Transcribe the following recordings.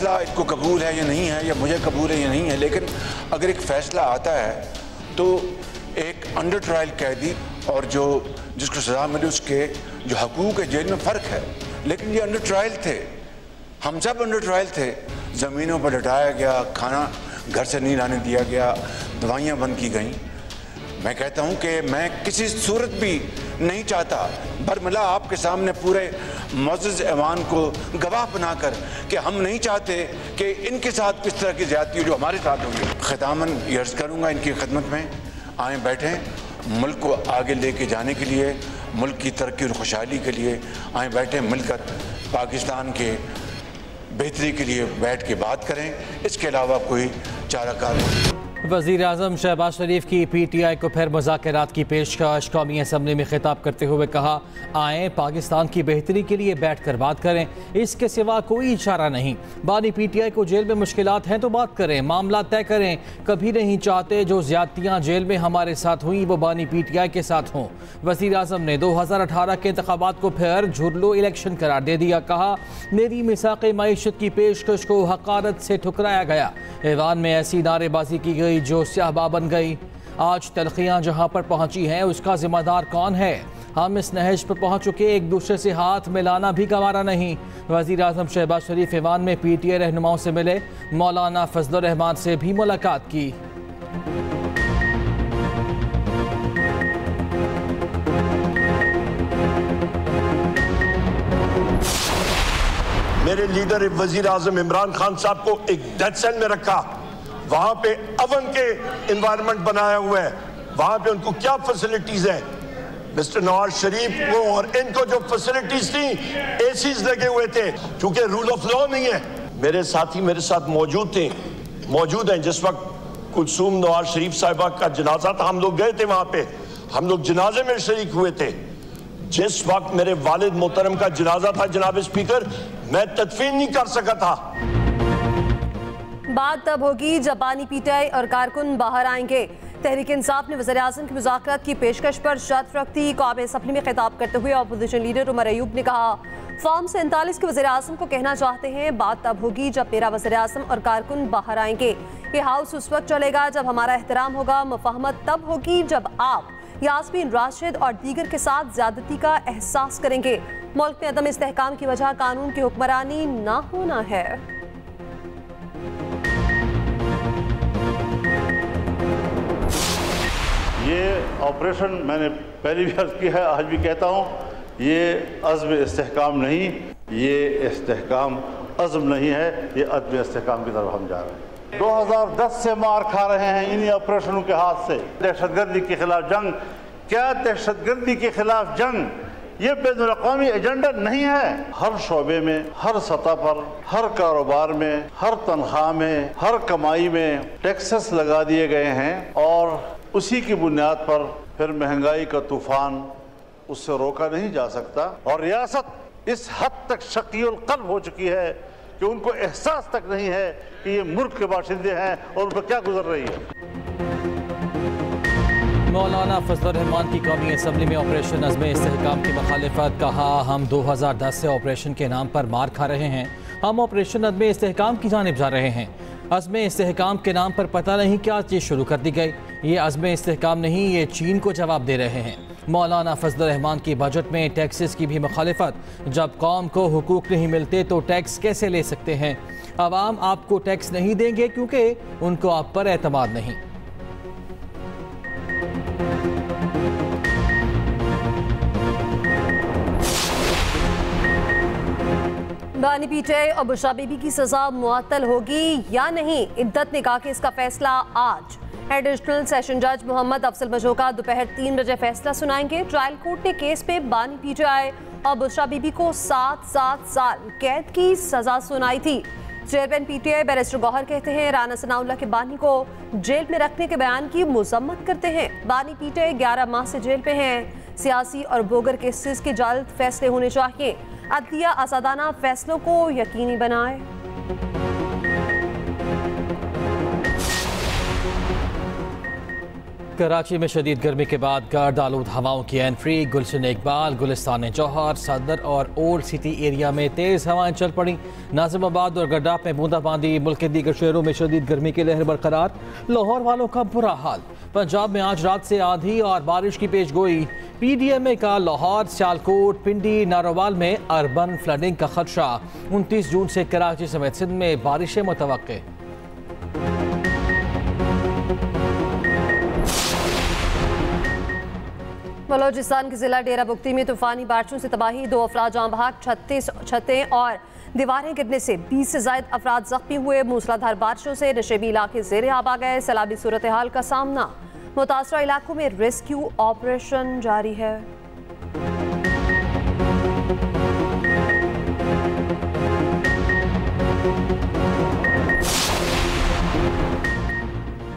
फैसला इसको कबूल है या नहीं है, या मुझे कबूल है या नहीं है, लेकिन अगर एक फैसला आता है तो एक अंडर ट्रायल कैदी और जो जिसको सज़ा मिली उसके जो हकूक़ है जेल में फ़र्क है। लेकिन ये अंडर ट्रायल थे, हम सब अंडर ट्रायल थे। ज़मीनों पर लटाया गया, खाना घर से नहीं लाने दिया गया, दवाइयाँ बंद की गई। मैं कहता हूँ कि मैं किसी सूरत भी नहीं चाहता बरमला आपके सामने पूरे मुअज़्ज़ज़ ऐवान को गवाह बनाकर कि हम नहीं चाहते कि इनके साथ किस तरह की ज़्यादती हो जो हमारे साथ होगी। ख़ितामन ये अर्ज़ करूँगा इनकी खिदमत में, आए बैठें मुल्क को आगे लेके जाने के लिए, मुल्क की तरक्की और खुशहाली के लिए आए बैठें, मिलकर पाकिस्तान के बेहतरी के लिए बैठ के बात करें। इसके अलावा कोई चाराकार नहीं। वज़ीर आज़म शहबाज शरीफ की PTI को फिर मुज़ाकरात की पेशकश। कौमी असम्बली में खिताब करते हुए कहा, आएँ पाकिस्तान की बेहतरी के लिए बैठ कर बात करें, इसके सिवा कोई इशारा नहीं। बानी PTI को जेल में मुश्किलात हैं तो बात करें, मामला तय करें। कभी नहीं चाहते जो ज़्यादतियाँ जेल में हमारे साथ हुई वो बानी PTI के साथ हों। वज़ीर आज़म ने 2018 के इंतखाबात को फिर झुरलो इलेक्शन करार दे दिया। कहा, मेरी मिसाक़ मईशत की पेशकश को हक़ारत से ठुकराया गया। ऐवान में ऐसी नारेबाजी की गई जो स्याहबा बन गई। आज तलखियाँ जहाँ पर पहुँची हैं उसका जिम्मेदार कौन है? हम इस नहज पर पहुँच चुके, एक दूसरे से हाथ मिलाना भी गंवारा नहीं। वज़ीर आज़म शहबाज शरीफ ऐवान में PTI रहनुमाओं से मिले, मौलाना फजलुर रहमान से भी मुलाकात की। मेरे लीडर वजीर आजम इमरान खान साहब को एक डेथ सेल में रखा, वहां पे अवन के एनवायरनमेंट बनाया हुआ है, वहां पे उनको क्या फैसिलिटीज है। मिस्टर नवाज शरीफ को और इनको जो फैसिलिटीज थी, एसीज लगे हुए थे, क्योंकि रूल ऑफ लॉ नहीं है। मेरे साथी मेरे साथ मौजूद हैं जिस वक्त कुलसूम नवाज शरीफ साहिबा का जनाजा था, हम लोग गए थे वहां पे, हम लोग जनाजे में शरीक हुए थे। जिस वक्त मेरे वालिद मोहतरम का जनाजा था जनाब स्पीकर, मैं तदफीन नहीं कर सका था। बात तब होगी जब बानी PTI और कारकुन बाहर आएंगे। तहरीक इंसाफ ने वज़ीर आज़म की मुज़ाकरात की पेशकश पर शर्त रख दी। कौमी असम्बली में खिताब करते हुए अपोजिशन लीडर उमर अयूब ने कहा, फॉर्म 47 के वज़ीर आज़म को कहना चाहते हैं, बात तब होगी जब मेरा वज़ीर आज़म और कारकुन बाहर आएंगे। ये हाउस उस वक्त चलेगा जब हमारा एहतराम होगा। मुफाहमत तब होगी जब आप यास्मीन राशिद और दीगर के साथ ज्यादती का एहसास करेंगे। मुल्क में अदम इस्तेहकाम की वजह कानून की हुक्मरानी ना होना है। ये ऑपरेशन मैंने पहले भी अर्ज किया है, आज भी कहता हूँ, ये अज़्म इस्तेहकाम नहीं, ये इस्तेहकाम अज़्म नहीं है, ये अदम इस्तेहकाम की तरफ हम जा रहे हैं। 2010 से मार खा रहे हैं इन्हीं ऑपरेशनों के हाथ से। दहशतगर्दी के खिलाफ जंग, क्या दहशतगर्दी के खिलाफ जंग ये बैनुल-अक़वामी एजेंडा नहीं है? हर शोबे में, हर सतह पर, हर कारोबार में, हर तनख्वाह में, हर कमाई में टैक्सेस लगा दिए गए हैं और उसी की बुनियाद पर फिर महंगाई का तूफान, उससे रोका नहीं जा सकता। और रियासत इस हद तक शकीउल क़ल्ब हो चुकी है कि उनको एहसास तक नहीं है कि ये मुल्क के बाशिंदे हैं और उन पर क्या गुजर रही है। मौलाना फजलुर रहमान की कौमी असम्बली में ऑपरेशन अज़्म इस्तेहकाम की मुखालिफत। कहा, हम 2010 से ऑपरेशन के नाम पर मार खा रहे हैं, हम ऑपरेशन अज़्म इस्तेहकाम की जानिब जा रहे हैं। अज़्म इस्तेहकाम के नाम पर पता नहीं क्या चीज़ शुरू कर दी गई। ये अज़्म इस्तेहकाम नहीं, ये चीन को जवाब दे रहे हैं। मौलाना फजलुर रहमान की बजट में टैक्सेस की भी मुखालिफत। जब कौम को हुकूक नहीं मिलते तो टैक्स कैसे ले सकते हैं? अवाम आपको टैक्स नहीं देंगे क्योंकि उनको आप पर एतमाद नहीं। बानी PTI और बुशरा बीबी की सजा मुअत्तल होगी या नहीं, इद्दत ने कहा कि इसका फैसला आज एडिशनल सेशन जज मोहम्मद अफजल मजोका दोपहर 3 बजे फैसला सुनाएंगे। ट्रायल कोर्ट ने केस पे बानी PTI और बुशरा बीबी को 7 साल कैद की सजा सुनाई थी। चेयरमैन PTI बैरिस्टर गौहर कहते हैं, राना सनाउल्लाह के बानी को जेल में रखने के बयान की मजम्मत करते हैं। बानी PTI 11 माह से जेल पे हैं। सियासी और बोगर केसेस के जल्द फैसले होने चाहिए। अदलिया आज़ादाना फैसलों को यकीनी बनाए। कराची में शदीद गर्मी के बाद गर्द आलूद हवाओं की एंट्री। गुलशन इकबाल, गुलिस्तान जौहर, सदर और ओल्ड सिटी एरिया में तेज़ हवाएं चल पड़ी। नाजिमाबाद और गड्डाफ में बूंदाबांदी। मुल्क के दीगर शहरों में शदीद गर्मी की लहर बरकरार। लाहौर वालों का बुरा हाल। पंजाब में आज रात से आंधी और बारिश की पेशगोई। PDMA का लाहौर, सियालकोट, पिंडी, नारोवाल में अर्बन फ्लडिंग का खदशा। 29 जून से कराची समेत सिंध में बारिशें मुतवक्के। बलोचिस्तान के जिला डेरा बुगती में तूफानी बारिशों से तबाही। 2 अफराद जाँ बहक, 36 छतें और दीवारें गिरने से 20 से ज्यादा अफराद जख्मी हुए। मूसलाधार बारिशों से नशेबी इलाके ज़ेरे आब आ गए। सैलाबी सूरत हाल का सामना। मुतासरा इलाकों में रेस्क्यू ऑपरेशन जारी है।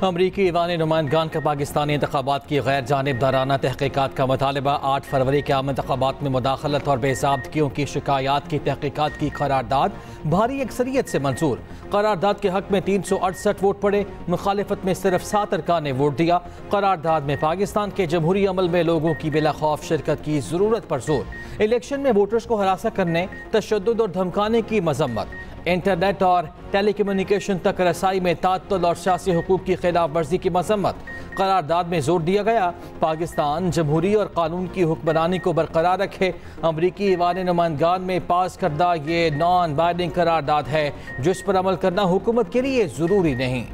अमरीकी ईवान नुमाइंदगान का पाकिस्तानी इंतखाबात की गैर जानिबदाराना तहकीकात का मुतालबा। 8 फरवरी के आम इंतखाबात में मुदाखलत और बेज़ाब्तगियों की शिकायत की तहकीकात की करारदाद भारी अक्सरियत से मंजूर। करारदाद के हक में 368 वोट पड़े। मुखालिफत में सिर्फ 7 अरकान ने वोट दिया। करारदाद में पाकिस्तान के जमहूरी अमल में लोगों की बिला खौफ शिरकत की जरूरत पर जोर। इलेक्शन में वोटर्स को हरासा करने, तशद्दुद और धमकाने की मजम्मत। इंटरनेट और टेलीकम्युनिकेशन तक रसाई में तात्तुल और सियासी हुकूक की खिलाफ वर्जी की मजम्मत। करारदाद में जोर दिया गया पाकिस्तान जमहूरी और कानून की हुक्मरानी को बरकरार रखे। अमरीकी ईवान नुमाइंदगान में पास करदा ये नॉन बाइंडिंग करारदाद है जिस पर अमल करना हुकूमत के लिए जरूरी नहीं।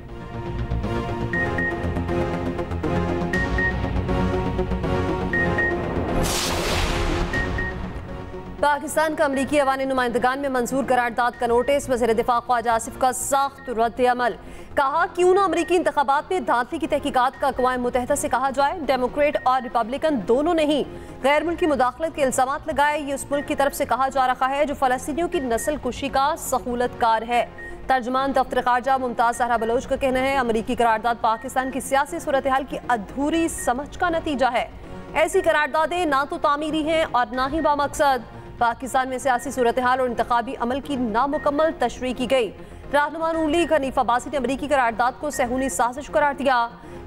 पाकिस्तान का अमरीकी ईवान नुमाइंदगान में मंजूर करारदाद का नोटिस। वज़ीर दिफा ख्वाजा आसिफ का सख्त रद्द अमल। कहा क्यों ना अमरीकी इंतखाबात में धांधली की तहकीकात का अक़वाम मुत्तहिदा से कहा जाए। डेमोक्रेट और रिपब्लिकन दोनों ने ही गैर मुल्की मुदाखलत के इल्ज़ामात लगाए। ये उस मुल्क की तरफ से कहा जा रहा है जो फ़लस्तीनियों की नस्ल कुशी का सहूलतकार है। तर्जुमान दफ्तर ख़ारजा मुमताज़ सहरा बलोच का कहना है अमरीकी करारदाद पाकिस्तान की सियासी सूरत हाल की अधूरी समझ का नतीजा है। ऐसी करारदादें ना तो तामीरी हैं और ना ही बामकसद। पाकिस्तान में सियासी सूरत हाल और इंतखाबी अमल की नामुकम्मल तशरीह की गई। रहनुमा नून लीग हनीफ अब्बासी ने अमरीकी करारदाद को सहूनी साजिश करार दिया।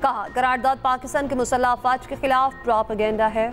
कहा करारदाद पाकिस्तान के मुसल्लह अफवाज के खिलाफ प्रोपेगेंडा है।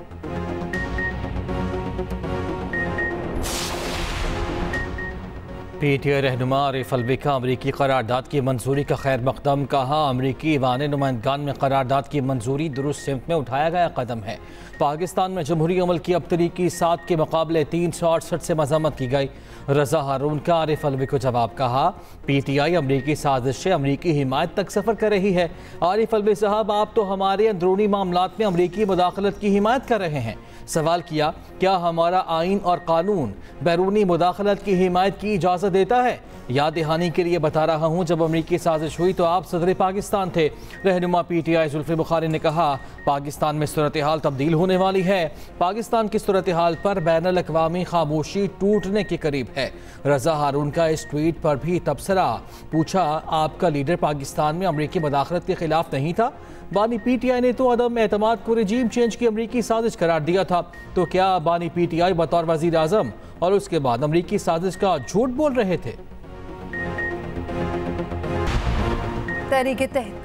PTI रहनुमा आरिफ अलवी का अमरीकी करारदाद की मंजूरी का खैर मकदम। कहा अमरीकी ईवान नुमाइंदगान में करारदाद की मंजूरी दुरुस्त सिमत में उठाया गया कदम है। पाकिस्तान में जमहूरी अमल की अबतरी की 7 के मुकाबले 368 से मजम्मत की गई। रजा हारून का आरिफ अलवी को जवाब। कहा PTI अमरीकी साजिश से अमरीकी हिमायत तक सफ़र कर रही है। आरिफ अलवी साहब आप तो हमारे अंदरूनी मामलात में अमरीकी मुदाखलत की हिमायत कर रहे हैं। सवाल किया क्या हमारा आइन और कानून बैरूनी मुदाखलत की हिमायत की इजाज़त देता है। याद दहानी के लिए बता रहा हूँ जब अमरीकी साजिश हुई तो आप सदर पाकिस्तान थे। रहनुमा PTI जुल्फ़िकार बुखारी ने कहा पाकिस्तान में सूरत हाल तब्दील होने वाली है। पाकिस्तान की सूरत हाल पर बैनुल अक़वामी खामोशी टूटने के करीब है। रजा हारून का इस ट्वीट पर भी तबसरा। पूछा आपका लीडर पाकिस्तान में अमरीकी मुदाखलत के खिलाफ नहीं था। बानी PTI ने तो अदम एतमाद को रजीम चेंज की अमरीकी साजिश करार दिया था। तो क्या बानी PTI बतौर वज़ीर आज़म और उसके बाद अमरीकी साजिश का झूठ बोल रहे थे।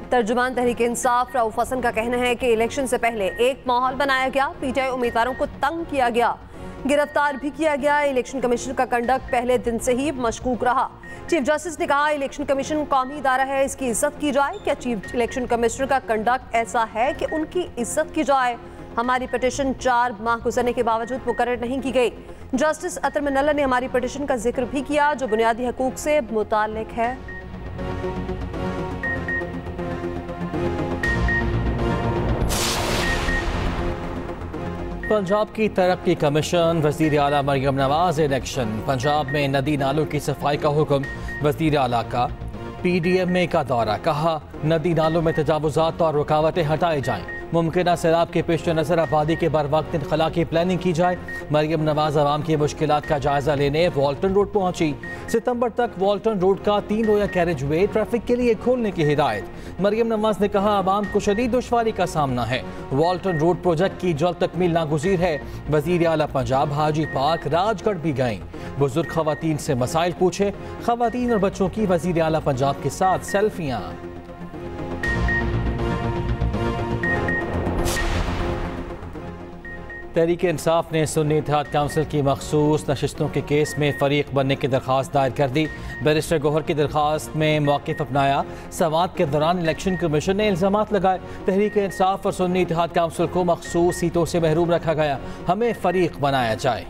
तर्जुमान तहरीक इंसाफ रऊफ हसन का कहना है कि इलेक्शन से पहले एक माहौल बनाया गया। PTI उम्मीदवारों को तंग किया गया, गिरफ्तार भी किया गया। इलेक्शन कमीशन का कंडक्ट पहले दिन से ही मशकूक रहा। चीफ जस्टिस ने कहा इलेक्शन कमीशन कौमी इदारा है, इसकी इज्जत की जाए। क्या चीफ इलेक्शन कमिश्नर का कंडक्ट ऐसा है कि उनकी इज्जत की जाए। हमारी पिटीशन 4 माह गुजरने के बावजूद मुकर्रर नहीं की गई। जस्टिस अतर मिनल्ला ने हमारी पिटीशन का जिक्र भी किया जो बुनियादी हकूक से मुताल्लिक है। पंजाब की तरक्की कमीशन वज़ीर आला मरियम नवाज इलेक्शन। पंजाब में नदी नालों की सफाई का हुक्म। वज़ीर आला का PDMA का दौरा। कहा नदी नालों में तजावुज़ात और रुकावटें हटाई जाएं। मुमकिन सैलाब के पेश नज़र आबादी के बर वक्त इनखला की प्लानिंग की जाए। मरियम नवाज आवाम की मुश्किलात का जायजा लेने वॉल्टन रोड पहुंची। सितंबर तक वॉल्टन रोड का 3 रोया कैरेज वे ट्रैफिक के लिए खोलने की हिदायत। मरियम नवाज ने कहा आवाम को शदीद दुश्वारी का सामना है। वॉल्टन रोड प्रोजेक्ट की जल्द तकमील नागुज़ीर है। वज़ीर आला पंजाब हाजी पाक राजगढ़ भी गईं। बुजुर्ग खवातीन से मसाइल पूछे। खवातीन और बच्चों की वज़ीर आला पंजाब के साथ सेल्फियाँ। तहरीक इंसाफ ने सुन्नी इत्तेहाद काउंसिल की मखसूस नशिस्तों के केस में फरीक बनने की दरख्वास्त दायर कर दी। बैरिस्टर गौहर की दरख्वास्त में मौक़िफ़ अपनाया। समाअत के दौरान इलेक्शन कमीशन ने इल्ज़ामात लगाए। तहरीक इंसाफ और सुन्नी इत्तेहाद काउंसिल को मखसूस सीटों से महरूम रखा गया। हमें फरीक बनाया जाए।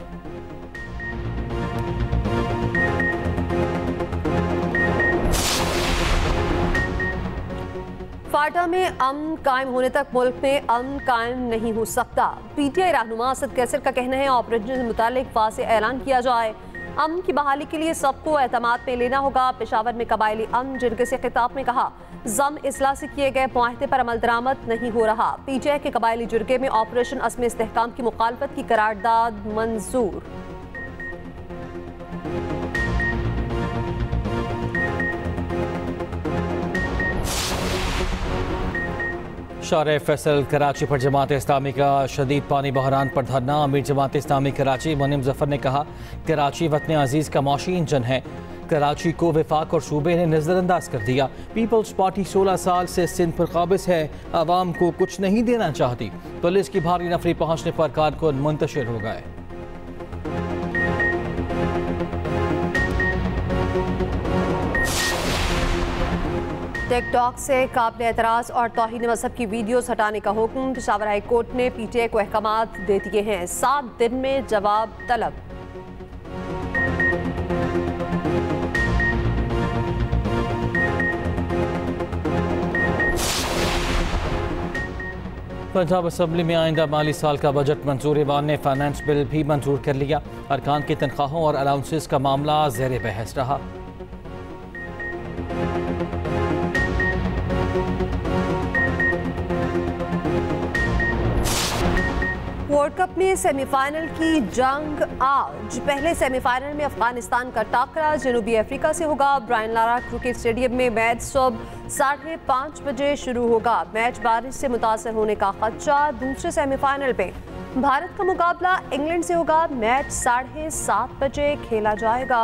फाटा में अमन कायम होने तक मुल्क में अमन कायम नहीं हो सकता। पीटीआई रहनुमा असद कैसर का कहना है ऑपरेशन से मुतालिक वाज़े ऐलान किया जाए। अमन की बहाली के लिए सबको एतमाद में लेना होगा। पेशावर में कबायली अमन जिरगे से खिताब में कहा, जम इस्लाह से किए गए मुआहदे पर अमल दरामद नहीं हो रहा। पीटीआई के कबायली जिरगे में ऑपरेशन अज़्म इस्तेहकाम की मुखालफत की करारदाद मंजूर। शारे फैसल कराची पर जमात इस्लामी का शदीद पानी बहरान पर धरना। अमीर जमात इस्लामी कराची मुनीम जफर ने कहा, कराची वतन अजीज़ का मौशी इंजन है। कराची को वफाक और सूबे ने नज़रअंदाज कर दिया। पीपल्स पार्टी 16 साल से सिंध पर काबिज है, आवाम को कुछ नहीं देना चाहती। पुलिस की भारी नफरी पहुँचने पर कारकुन मुंतशिर हो गए। टिकटॉक से काबिल एतराज़ और तौहीन मजहब की वीडियोस हटाने का हुक्म। पेशावर हाई कोर्ट ने पीटीआई को अहकामात दे दिए हैं। 7 दिन में जवाब तलब। पंजाब असम्बली में आइंदा माली साल का बजट मंजूर। ईवान ने फाइनेंस बिल भी मंजूर कर लिया। अरकान की तनख्वाहों और अलाउंसेस का मामला ज़ेर बहस रहा। वर्ल्ड कप में सेमीफाइनल की जंग आज। पहले सेमीफाइनल में अफगानिस्तान का टाकरा जनूबी अफ्रीका से होगा। ब्रायन लारा क्रिकेट स्टेडियम में मैच सुबह 5:30 बजे शुरू होगा। मैच बारिश से मुतासर होने का खदशा। दूसरे सेमीफाइनल में भारत का मुकाबला इंग्लैंड से होगा। मैच 7:30 बजे खेला जाएगा।